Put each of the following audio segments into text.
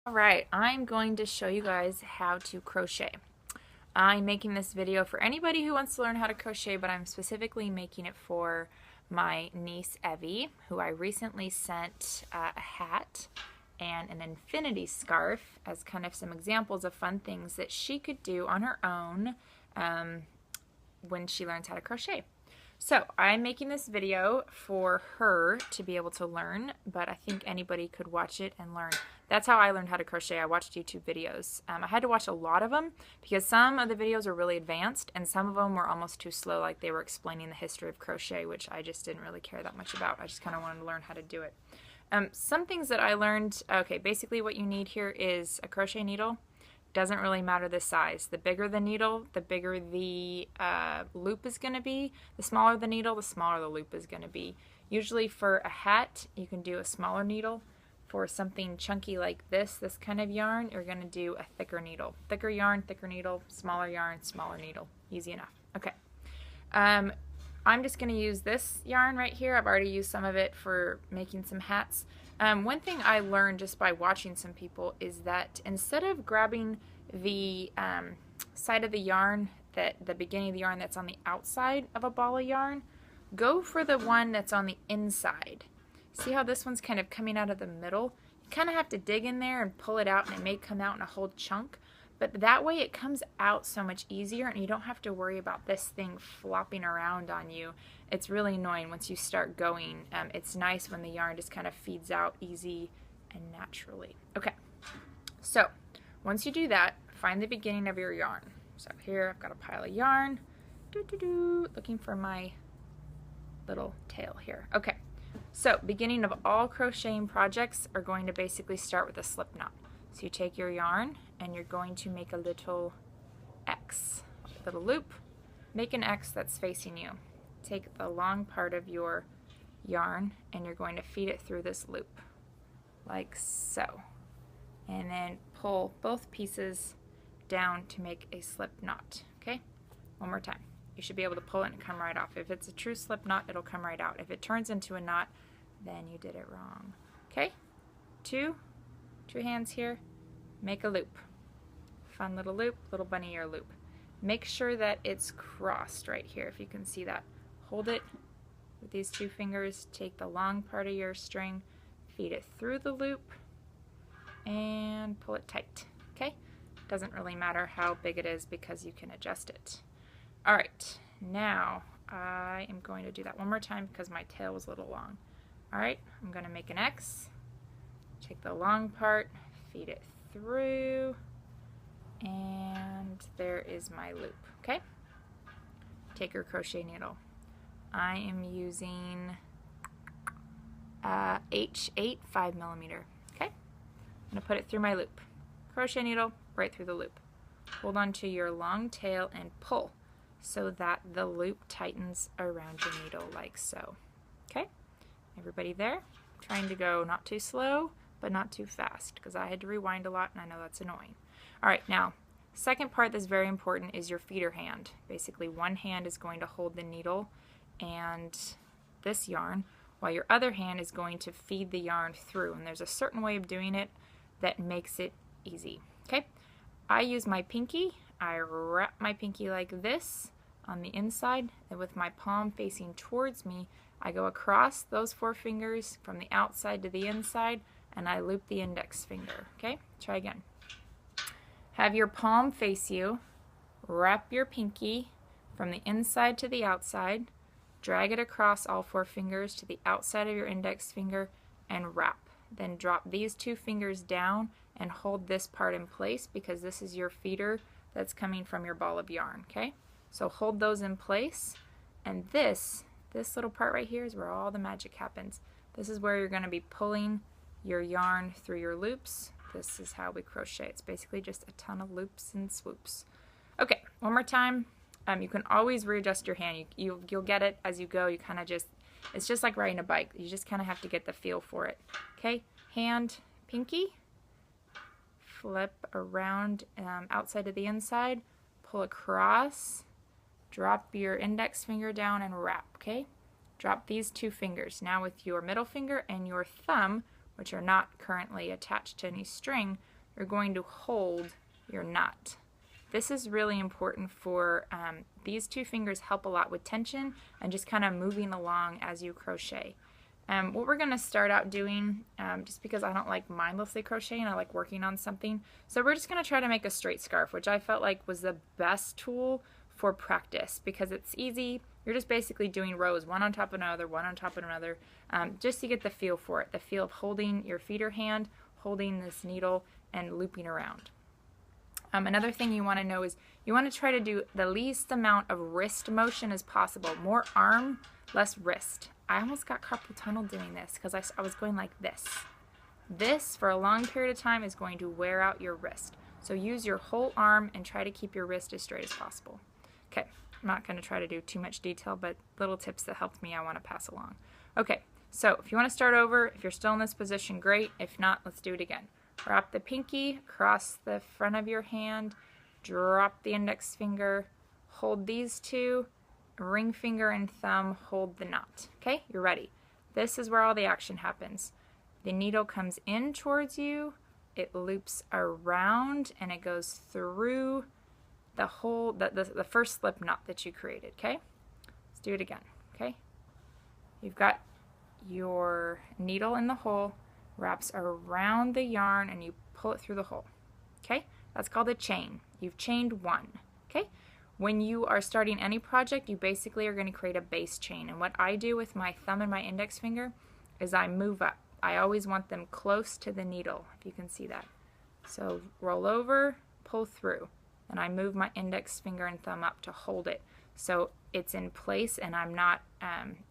Alright, I'm going to show you guys how to crochet. I'm making this video for anybody who wants to learn how to crochet, but I'm specifically making it for my niece Evie, who I recently sent a hat and an infinity scarf as kind of some examples of fun things that she could do on her own when she learns how to crochet. So I'm making this video for her to be able to learn, but I think anybody could watch it and learn. That's how I learned how to crochet. I watched YouTube videos. I had to watch a lot of them because some of the videos were really advanced and some of them were almost too slow, like they were explaining the history of crochet, which I just didn't really care that much about. I just kind of wanted to learn how to do it. Some things that I learned, okay, basically what you need here is a crochet needle. Doesn't really matter the size. The bigger the needle, the bigger the loop is going to be. The smaller the needle, the smaller the loop is going to be. Usually for a hat, you can do a smaller needle. For something chunky like this kind of yarn, you're going to do a thicker needle. Thicker yarn, thicker needle, smaller yarn, smaller needle. Easy enough. Okay. I'm just going to use this yarn right here. I've already used some of it for making some hats. One thing I learned just by watching some people is that instead of grabbing the side of the yarn, the beginning of the yarn that's on the outside of a ball of yarn, go for the one that's on the inside. See how this one's kind of coming out of the middle? You kind of have to dig in there and pull it out, and it may come out in a whole chunk, but that way it comes out so much easier and you don't have to worry about this thing flopping around on you. It's really annoying once you start going. It's nice when the yarn just kind of feeds out easy and naturally. Okay, so once you do that, find the beginning of your yarn. So here I've got a pile of yarn, looking for my little tail here. Okay, so beginning of all crocheting projects are going to basically start with a slip knot. So you take your yarn and you're going to make a little X, a little loop. Make an X that's facing you. Take the long part of your yarn and you're going to feed it through this loop, like so. And then pull both pieces down to make a slip knot, okay? One more time. You should be able to pull it and come right off. If it's a true slip knot, it'll come right out. If it turns into a knot, then you did it wrong. Okay? Two hands here, make a loop. Fun little loop, little bunny ear loop. Make sure that it's crossed right here, if you can see that. Hold it with these two fingers, take the long part of your string, feed it through the loop, and pull it tight, okay? Doesn't really matter how big it is because you can adjust it. All right, now I am going to do that one more time because my tail was a little long. All right, I'm going to make an X, take the long part, feed it through, and there is my loop, okay? Take your crochet needle. I am using H8 5mm, okay? I'm going to put it through my loop. Crochet needle right through the loop. Hold on to your long tail and pull so that the loop tightens around your needle like so. Okay? Everybody there? Trying to go not too slow, but not too fast because I had to rewind a lot and I know that's annoying. All right, now, second part that's very important is your feeder hand. Basically, one hand is going to hold the needle and this yarn, while your other hand is going to feed the yarn through. And there's a certain way of doing it that makes it easy. Okay? I use my pinky. I wrap my pinky like this on the inside, and with my palm facing towards me, I go across those four fingers from the outside to the inside, and I loop the index finger. Okay? Try again. Have your palm face you, wrap your pinky from the inside to the outside, drag it across all four fingers to the outside of your index finger, and wrap. Then drop these two fingers down and hold this part in place because this is your feeder that's coming from your ball of yarn, okay? So hold those in place, and this little part right here is where all the magic happens. This is where you're going to be pulling your yarn through your loops. This is how we crochet. It's basically just a ton of loops and swoops. Okay, one more time. You can always readjust your hand. You'll get it as you go. You kind of just, it's just like riding a bike. You just kind of have to get the feel for it. Okay, hand, pinky, flip around outside to the inside, pull across, drop your index finger down and wrap, okay? Drop these two fingers. Now with your middle finger and your thumb, which are not currently attached to any string, you're going to hold your knot. This is really important for, these two fingers help a lot with tension and just kind of moving along as you crochet. What we're going to start out doing, just because I don't like mindlessly crocheting, I like working on something, so we're just going to try to make a straight scarf, which I felt like was the best tool for practice because it's easy. You're just basically doing rows, one on top of another, one on top of another, just to get the feel for it, the feel of holding your feeder hand, holding this needle, and looping around. Another thing you want to know is you want to try to do the least amount of wrist motion as possible. More arm, less wrist. I almost got carpal tunnel doing this because I was going like this. This, for a long period of time, is going to wear out your wrist. So use your whole arm and try to keep your wrist as straight as possible. Okay, I'm not going to try to do too much detail, but little tips that helped me I want to pass along. Okay, so if you want to start over, if you're still in this position, great. If not, let's do it again. Wrap the pinky, cross the front of your hand, drop the index finger, hold these two, ring finger and thumb, hold the knot. Okay, you're ready. This is where all the action happens. The needle comes in towards you, it loops around, and it goes through the whole, the first slip knot that you created, okay? Let's do it again, okay? You've got your needle in the hole, wraps around the yarn, and you pull it through the hole, okay? That's called a chain. You've chained one, okay? When you are starting any project, you basically are going to create a base chain, and what I do with my thumb and my index finger is I move up. I always want them close to the needle, if you can see that. So roll over, pull through, and I move my index finger and thumb up to hold it so it's in place and I'm not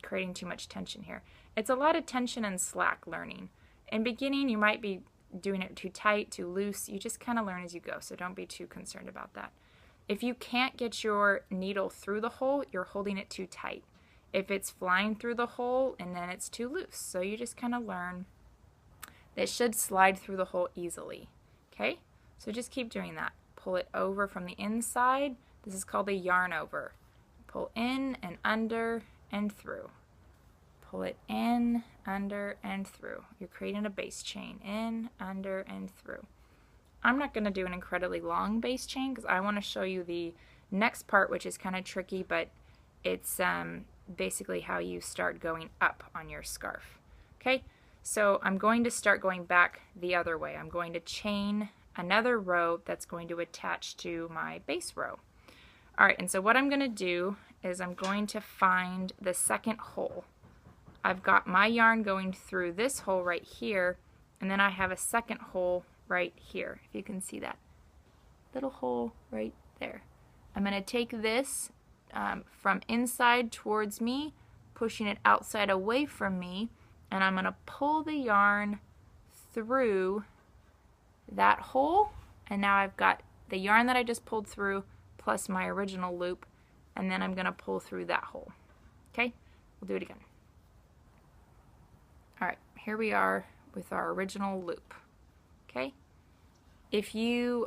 creating too much tension here. It's a lot of tension and slack learning. In beginning, you might be doing it too tight, too loose. You just kind of learn as you go, so don't be too concerned about that. If you can't get your needle through the hole, you're holding it too tight. If it's flying through the hole, and then it's too loose. So you just kind of learn that it should slide through the hole easily. Okay? So just keep doing that. Pull it over from the inside. This is called a yarn over. Pull in and under and through. Pull it in, under, and through. You're creating a base chain. In, under, and through. I'm not going to do an incredibly long base chain because I want to show you the next part, which is kind of tricky, but it's basically how you start going up on your scarf. Okay, so I'm going to start going back the other way. I'm going to chain another row that's going to attach to my base row. All right, and so what I'm going to do is I'm going to find the second hole. I've got my yarn going through this hole right here, and then I have a second hole right here, if you can see that little hole right there. I'm going to take this from inside towards me, pushing it outside away from me, and I'm going to pull the yarn through that hole, and now I've got the yarn that I just pulled through plus my original loop, and then I'm going to pull through that hole. Okay, we'll do it again. Alright, here we are with our original loop. Okay, if you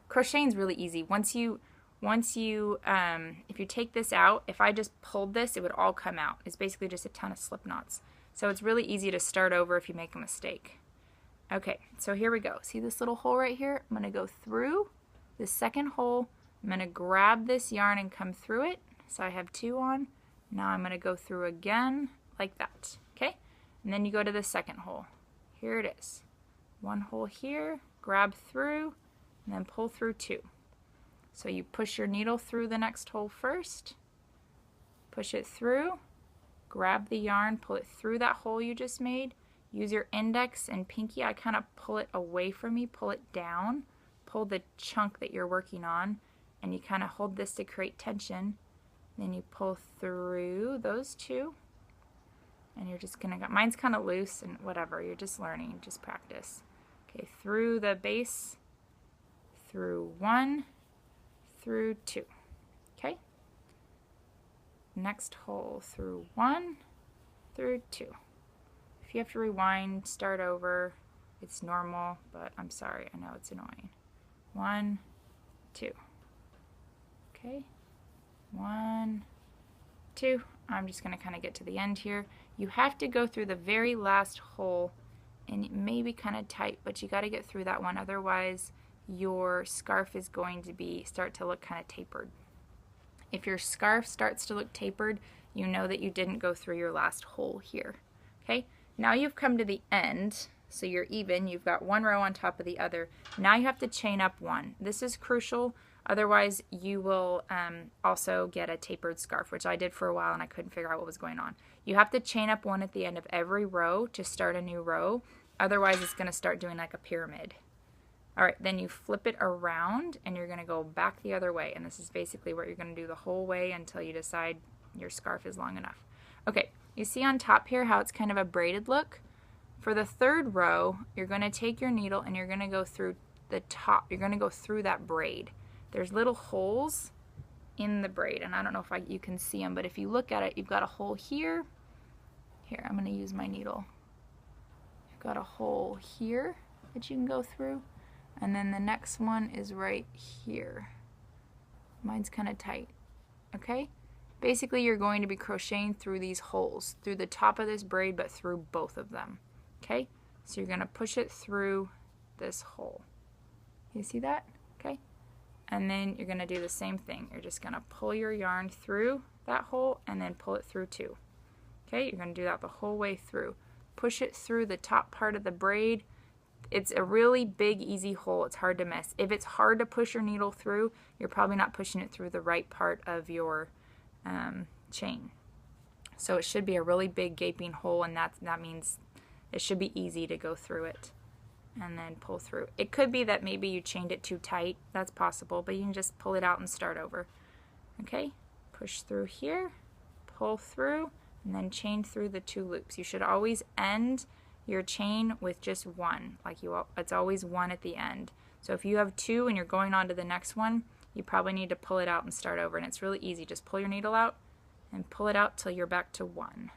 crocheting is really easy. If you take this out, if I just pulled this, it would all come out. It's basically just a ton of slip knots. So it's really easy to start over if you make a mistake. Okay, so here we go. See this little hole right here? I'm going to go through this second hole. I'm going to grab this yarn and come through it. So I have two on. Now I'm going to go through again like that. Okay, and then you go to the second hole. Here it is. One hole here, grab through, and then pull through two. So you push your needle through the next hole first, push it through, grab the yarn, pull it through that hole you just made, use your index and pinky, I kind of pull it away from me, pull it down, pull the chunk that you're working on, and you kind of hold this to create tension. Then you pull through those two, and you're just gonna, mine's kind of loose and whatever, you're just learning, just practice. Okay, through the base, through one, through two. Okay, next hole through one, through two. If you have to rewind, start over, it's normal, but I'm sorry, I know it's annoying. One, two. Okay, one, two. I'm just going to kind of get to the end here. You have to go through the very last hole and it may be kind of tight, but you got to get through that one, otherwise your scarf is going to start to look kind of tapered. If your scarf starts to look tapered, you know that you didn't go through your last hole here. Okay, now you've come to the end, so you're even, you've got one row on top of the other. Now you have to chain up one. This is crucial, otherwise you will also get a tapered scarf, which I did for a while and I couldn't figure out what was going on. You have to chain up one at the end of every row to start a new row, otherwise it's going to start doing like a pyramid. Alright, then you flip it around and you're going to go back the other way, and this is basically what you're going to do the whole way until you decide your scarf is long enough. Okay, you see on top here how it's kind of a braided look? For the third row, you're going to take your needle and you're going to go through the top. You're going to go through that braid. There's little holes in the braid, and I don't know if you can see them, but if you look at it, you've got a hole here. Here, I'm going to use my needle. You've got a hole here that you can go through, and then the next one is right here. Mine's kind of tight. Okay? Basically, you're going to be crocheting through these holes, through the top of this braid, but through both of them. Okay? So you're going to push it through this hole. You see that? Okay? And then you're going to do the same thing. You're just going to pull your yarn through that hole and then pull it through too. Okay? You're going to do that the whole way through. Push it through the top part of the braid. It's a really big, easy hole. It's hard to miss. If it's hard to push your needle through, you're probably not pushing it through the right part of your chain. So it should be a really big gaping hole, and that means it should be easy to go through it and then pull through. It could be that maybe you chained it too tight. That's possible, but you can just pull it out and start over. Okay? Push through here, pull through, and then chain through the 2 loops. You should always end your chain with just one. It's always one at the end. So if you have 2 and you're going on to the next one, you probably need to pull it out and start over. And it's really easy. Just pull your needle out and pull it out till you're back to 1.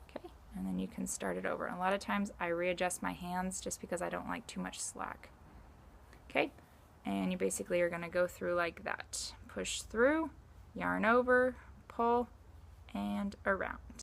Okay? And then you can start it over. And a lot of times I readjust my hands just because I don't like too much slack. Okay? And you basically are going to go through like that. Push through, yarn over, pull, and around.